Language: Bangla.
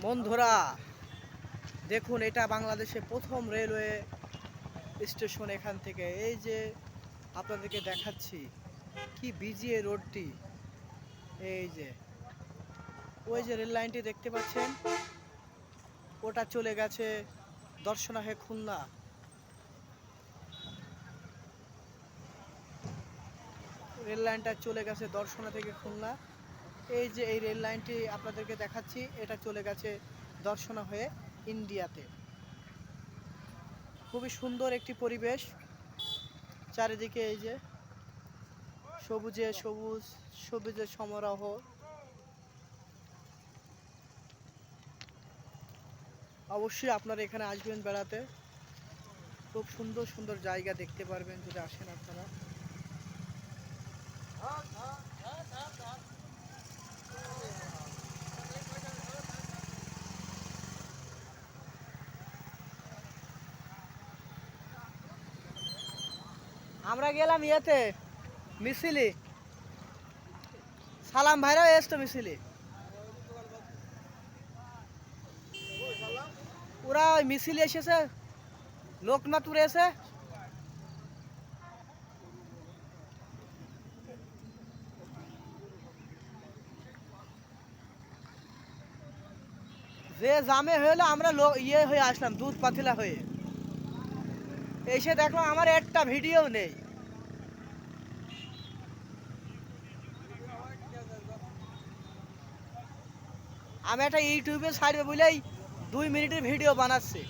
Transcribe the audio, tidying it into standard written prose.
বন্ধুরা দেখুন, এটা বাংলাদেশে প্রথম রেলওয়ে স্টেশন। এখান থেকে এই যে আপনাদেরকে দেখাচ্ছি কি বিজি এই রোডটি। এই যে ওই যে রেল লাইনটি দেখতে পাচ্ছেন, ওটা চলে গেছে দর্শনা হয়ে খুলনা। রেল লাইনটা চলে গেছে দর্শনা থেকে খুলনা। এই যে এই রেল লাইনটি আপনাদেরকে দেখাচ্ছি, এটা চলে গেছে দর্শনা হয়ে ইন্ডিয়াতে। খুবই সুন্দর একটি পরিবেশ, চারিদিকে এই যে সবুজে সবুজ, সবুজের সমারোহ। অবশ্যই আপনারা এখানে আসবেন বেড়াতে, খুব সুন্দর সুন্দর জায়গা দেখতে পারবেন যদি আসেন আপনারা। আমরা গেলাম ইয়েতে, মিছিলে। সালাম ভাইরাও এসতো মিছিলে। ওরা ওই মিছিলে এসেছে, লোকনাথপুরে এসে। যে জামে হলো আমরা ইয়ে হয়ে আসলাম, দুধ পাতিলা হয়ে এসে দেখলাম আমার একটা ভিডিও নেই। আমি একটা ইউটিউবে ছাড়বে বলেই 2 মিনিটের ভিডিও বানাচ্ছি।